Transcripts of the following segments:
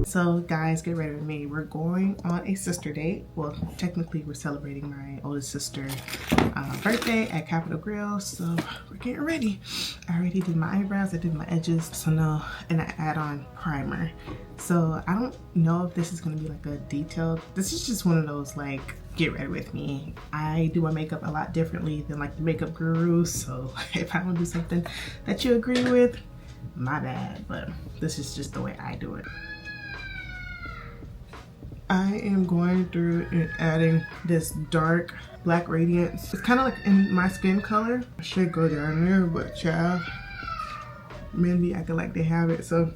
So guys, get ready with me. We're going on a sister date. Well, technically we're celebrating my oldest sister's birthday at Capital Grille. So we're getting ready. I already did my eyebrows, I did my edges. So now, and I add on primer. So I don't know if this is gonna be like a detailed, this is just one of those like, get ready with me. I do my makeup a lot differently than like the makeup gurus. So if I don't do something that you agree with, my bad, but this is just the way I do it. I am going through and adding this dark black Radiance. It's kind of like in my skin color. I should go down there, but child, men be acting like they have it, so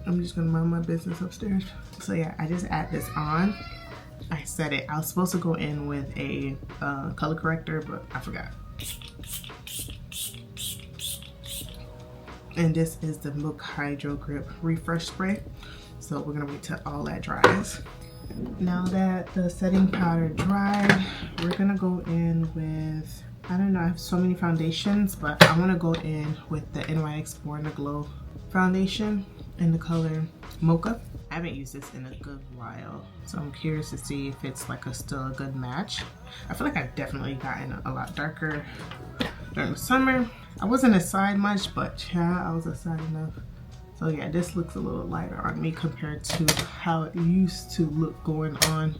I'm just gonna mind my business upstairs. So yeah, I just add this on. I said it. I was supposed to go in with a color corrector, but I forgot. And this is the Milk Hydro Grip Refresh Spray. So we're gonna wait till all that dries. Now that the setting powder dried, we're gonna go in with, I don't know, I have so many foundations, but I wanna go in with the NYX Born to Glow foundation in the color Mocha. I haven't used this in a good while, so I'm curious to see if it's like still a good match. I feel like I've definitely gotten a lot darker during the summer. I wasn't a side much, but yeah, I was a side enough. So yeah, this looks a little lighter on me compared to how it used to look going on,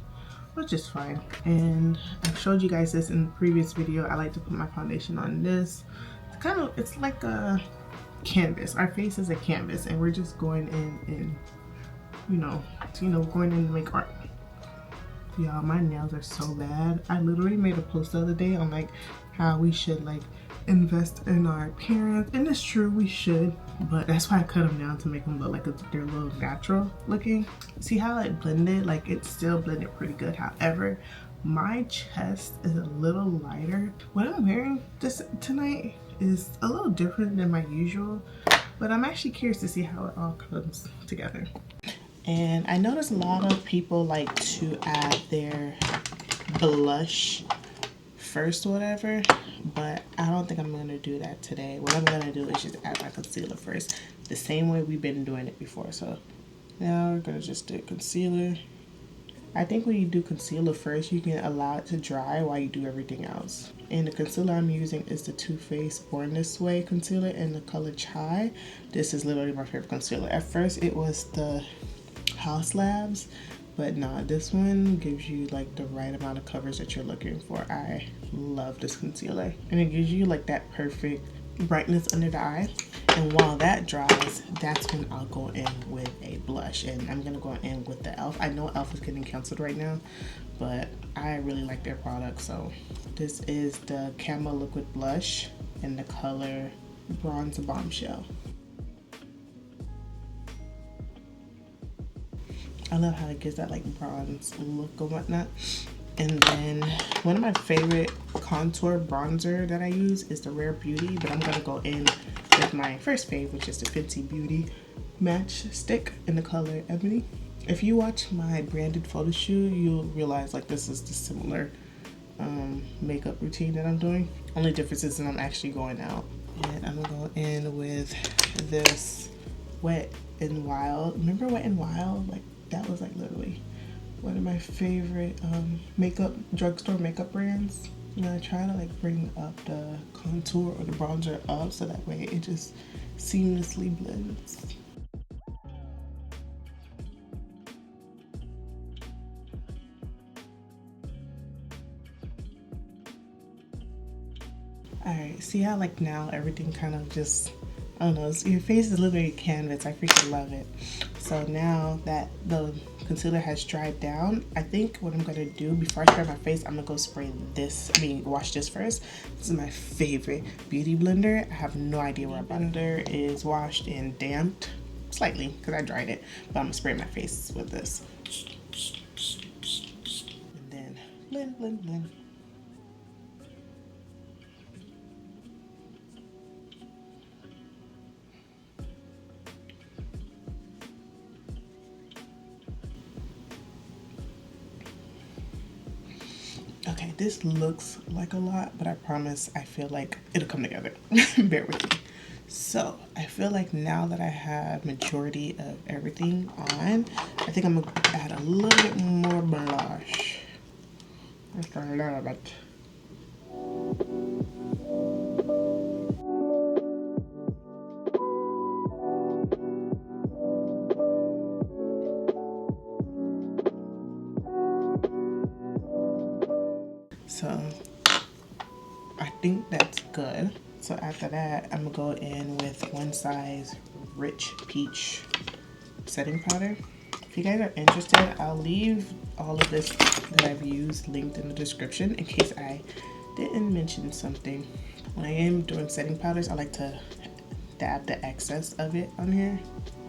which is fine. And I showed you guys this in the previous video. I like to put my foundation on this. It's kind of, it's like a canvas. Our face is a canvas, and we're just going in and, going in to make art. Y'all, my nails are so bad. I literally made a post the other day on like how we should like invest in our appearance, and it's true, we should, but that's why I cut them down to make them look like they're a little natural looking. See how it blended? Like it still blended pretty good. However, my chest is a little lighter. What I'm wearing this tonight is a little different than my usual, but I'm actually curious to see how it all comes together. And I noticed a lot of people like to add their blush first or whatever, but I don't think I'm gonna do that today. What I'm gonna do is just add my concealer first, the same way we've been doing it before. So now we're gonna just do concealer. I think when you do concealer first, you can allow it to dry while you do everything else. And the concealer I'm using is the Too Faced Born This Way concealer in the color Chai. This is literally my favorite concealer. At first it was the House Labs, but nah, this one gives you like the right amount of coverage that you're looking for. I love this concealer, and it gives you like that perfect brightness under the eye. And while that dries, that's when I'll go in with a blush, and I'm gonna go in with the e.l.f. I know e.l.f. is getting canceled right now, but I really like their product. So this is the Camo Liquid Blush in the color Bronze Bombshell. I love how it gives that like bronze look and whatnot. And then one of my favorite contour bronzer that I use is the Rare Beauty, but I'm gonna go in with my first fave, which is the Fenty Beauty Match Stick in the color Ebony. If you watch my branded photo shoot, you'll realize like this is the similar makeup routine that I'm doing. Only difference is that I'm actually going out. And I'm gonna go in with this Wet n Wild. Remember Wet n Wild? Like that was like literally one of my favorite drugstore makeup brands. I'm gonna try to like bring up the contour or the bronzer up so that way it just seamlessly blends. Alright, see how like now everything kind of just, I don't know, your face is literally a canvas. I freaking love it. So now that the concealer has dried down, I think what I'm gonna do before I spray my face, I'm gonna go spray this, wash this first. This is my favorite beauty blender. I have no idea where my blender is washed and damped slightly because I dried it, but I'm gonna spray my face with this. And then blend, blend, blend. Okay, this looks like a lot, but I promise I feel like it'll come together. Bear with me. So I feel like now that I have majority of everything on, I think I'm gonna add a little bit more blush. Just a little bit. So I think that's good. So after that, I'm gonna go in with One Size Rich Peach setting powder. If you guys are interested, I'll leave all of this that I've used linked in the description in case I didn't mention something. When I am doing setting powders, I like to dab the excess of it on here,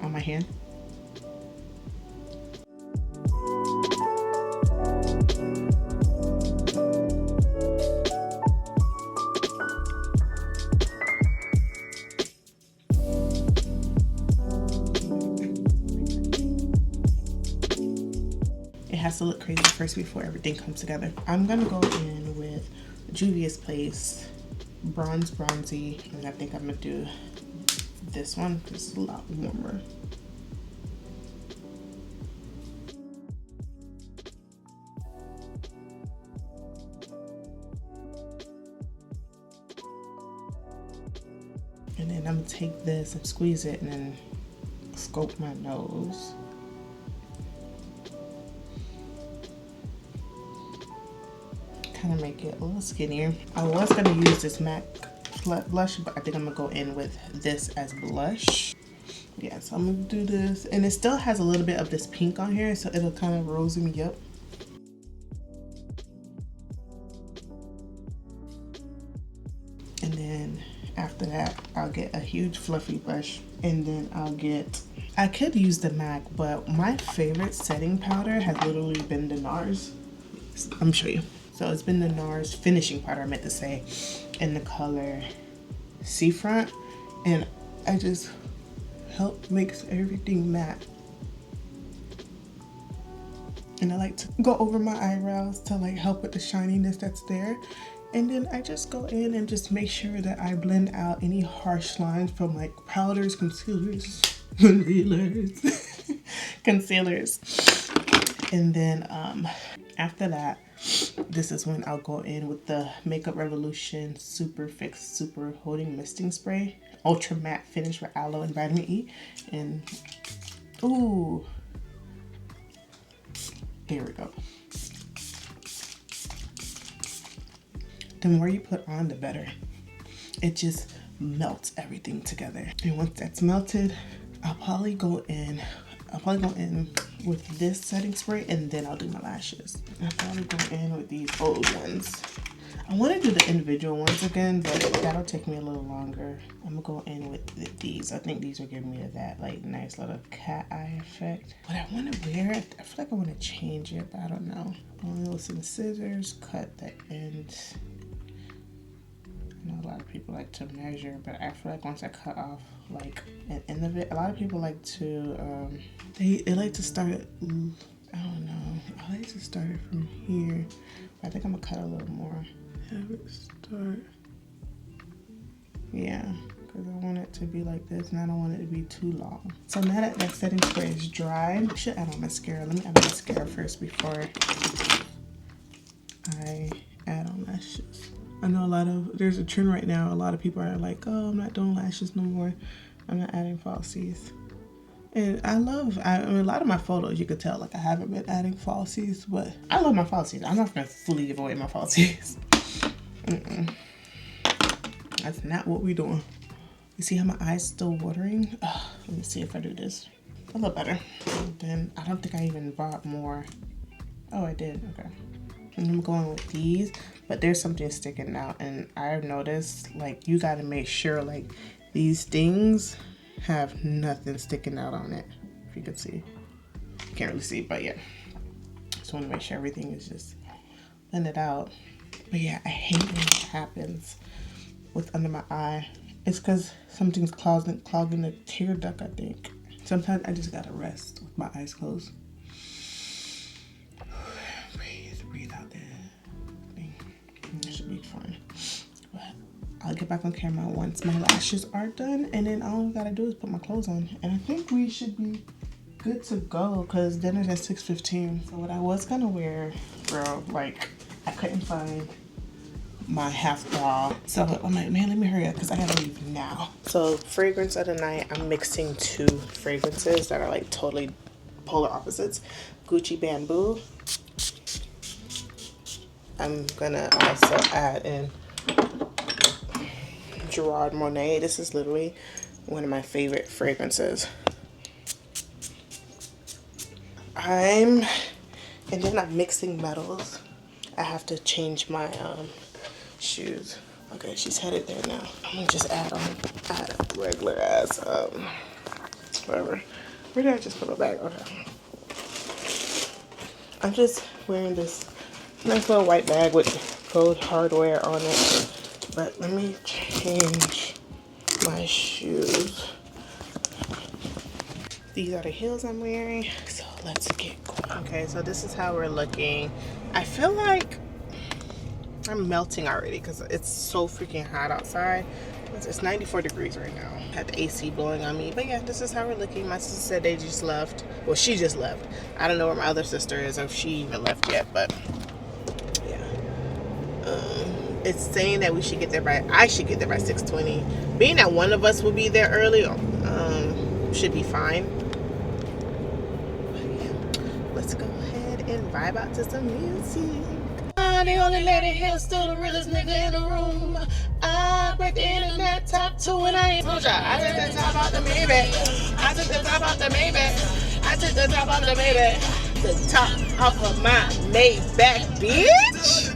on my hand. It has to look crazy first before everything comes together. I'm gonna go in with Juvia's Place Bronzy, and I think I'm gonna do this one because it's a lot warmer. And then I'm gonna take this and squeeze it and then scope my nose. Kind of make it a little skinnier. I was gonna use this MAC blush, but I think I'm gonna go in with this as blush. Yeah, so I'm gonna do this, and it still has a little bit of this pink on here, so it'll kind of rosy me up. And then after that, I'll get a huge fluffy brush, and then I could use the MAC, but my favorite setting powder has literally been the NARS. I'm gonna show you. So it's been the NARS finishing powder, I meant to say, in the color Seafront, and I just makes everything matte. And I like to go over my eyebrows to like help with the shininess that's there. And then I just go in and just make sure that I blend out any harsh lines from like powders, concealers. And then after that, this is when I'll go in with the Makeup Revolution Super Fix Super Holding Misting Spray, Ultra Matte Finish with Aloe and Vitamin E. And ooh, there we go. The more you put on, the better. It just melts everything together. And once that's melted, I'll probably go in with this setting spray, and then I'll do my lashes. I'll probably go in with these old ones. I want to do the individual ones again, but that'll take me a little longer. I'm gonna go in with these. I think these are giving me that like nice little cat eye effect. What I want to wear, I feel like I want to change it, but I don't know. I'm gonna use some scissors, cut the ends. I know a lot of people like to measure, but I feel like once I cut off like an end of it, a lot of people like to they like to start it, I don't know, I like to start it from here, but I think I'm gonna cut a little more. Have it start, yeah, because I want it to be like this and I don't want it to be too long. So now that that setting spray is dry, I should add on mascara. Let me add on mascara first before I add on lashes. I know there's a trend right now, a lot of people are like, oh, I'm not doing lashes no more, I'm not adding falsies. And I mean, a lot of my photos, you could tell, like, I haven't been adding falsies, but I love my falsies. I'm not gonna fully give away my falsies. That's not what we're doing. You see how my eyes still watering? Let me see if I do this. A little better. And then I don't think I even bought more. Oh, I did, okay. And I'm going with these, but there's something sticking out, and I've noticed, like, you gotta make sure, like, these things have nothing sticking out on it. If you can see. Can't really see, but yeah. Just want to make sure everything is just blended out. But yeah, I hate when it happens with under my eye. It's because something's clogging the tear duct, I think. Sometimes I just gotta rest with my eyes closed. Breathe out there. It should be fine. But I'll get back on camera once my lashes are done, and then all I gotta do is put my clothes on, and I think we should be good to go because dinner's at 6:15. So what I was gonna wear, girl, like I couldn't find my half bra, so I'm like, man, let me hurry up because I gotta leave now. So fragrance of the night, I'm mixing two fragrances that are like totally polar opposites. Gucci Bamboo. I'm gonna also add in Gerard Monet. This is literally one of my favorite fragrances. And then I'm mixing metals. I have to change my shoes. Okay, she's headed there now. I'm gonna just add a regular ass whatever. Where did I just put my bag? Okay. I'm just wearing this nice little white bag with gold hardware on it. But let me change my shoes. These are the heels I'm wearing. So let's get going. Okay, so this is how we're looking. I feel like I'm melting already because it's so freaking hot outside. It's 94 degrees right now. I have the AC blowing on me. But yeah, this is how we're looking. My sister said they just left. Well, she just left. I don't know where my other sister is or if she even left yet, but yeah. It's saying that we should get there I should get there by 6:20. Being that one of us will be there early, should be fine. But yeah, let's go ahead and vibe out to some music. The only lady here, still the realest nigga in the room. I break the internet top 2 and I ain't told ya. I took the top out the Maybach. I took the top out the Maybach. I took the top out the Maybach. The top off of my Maybach, bitch.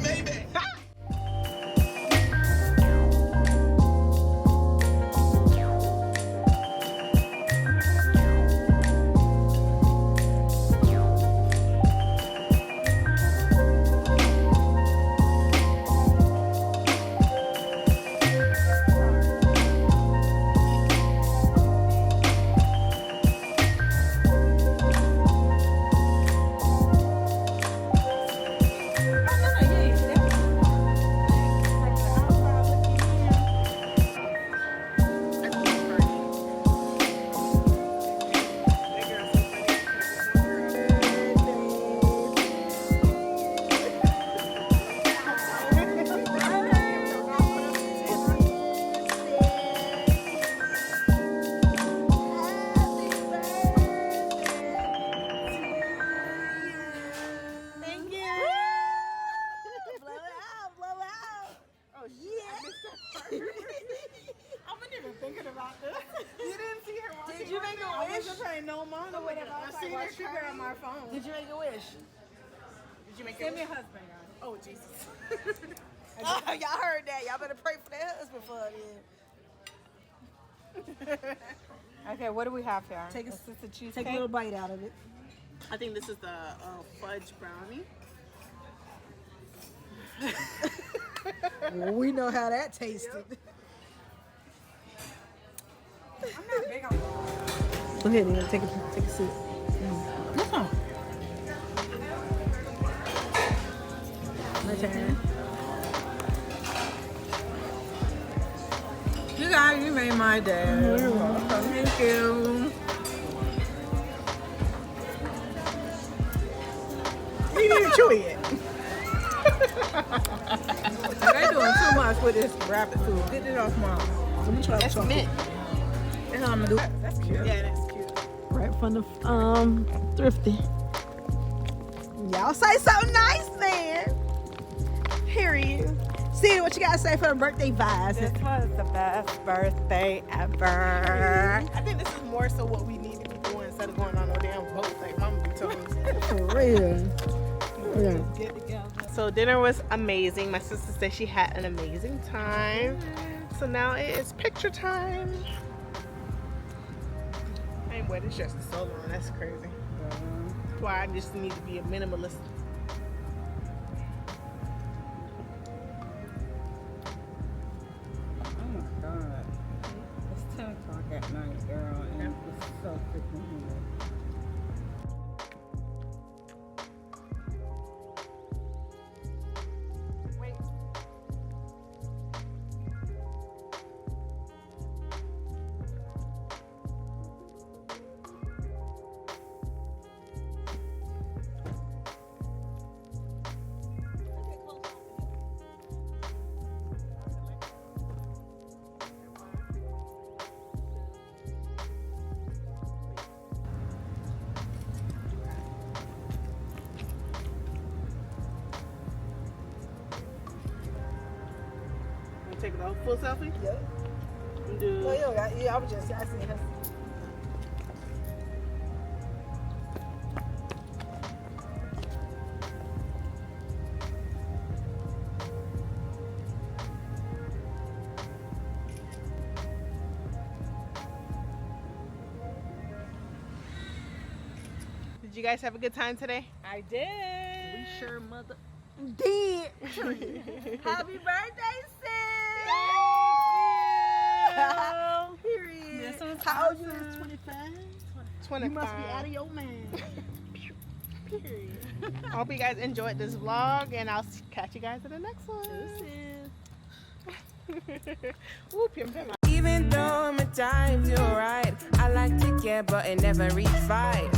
Did you make a wish? Did you make a wish? Send me a husband, guys. Oh, Jesus. Oh, y'all heard that. Y'all better pray for that husband for it. Okay, what do we have here? Take a little bite out of it. I think this is the fudge brownie. Well, we know how that tasted. I'm not big on Go ahead, Nina. Take a sip. No. My turn. You guys, you made my day. You're welcome. Thank you. You need to chew it. They're doing too much with this rabbit food. Get it off my. Let me try That's mint. That's what I'm gonna do. That's cute. Yeah, that's cute. Right from the thrifty. Y'all say something nice, man. Period. See what you gotta say for the birthday vibes. This was the best birthday ever. I think this is more so what we need to be doing instead of going on no damn boat like Mama be telling us. For real. Yeah. Get together. So dinner was amazing. My sister said she had an amazing time. So now it is picture time. I ain't wear this dress for so long. That's crazy. That's why I just need to be a minimalist. Oh my God. It's 10 o'clock at night, girl, and it's so freaking humid. take the full selfie? Yep. Do No, yeah, I was just, I seen her. Did you guys have a good time today? I did. We sure mother did. Happy birthday, sis! Period. This was How old you? awesome. 25? 25. You must be out of your mind. Period. I hope you guys enjoyed this vlog, and I'll catch you guys in the next one. Woo, pim, pim. Even though my times you're right, I like to care, but it never reach fight.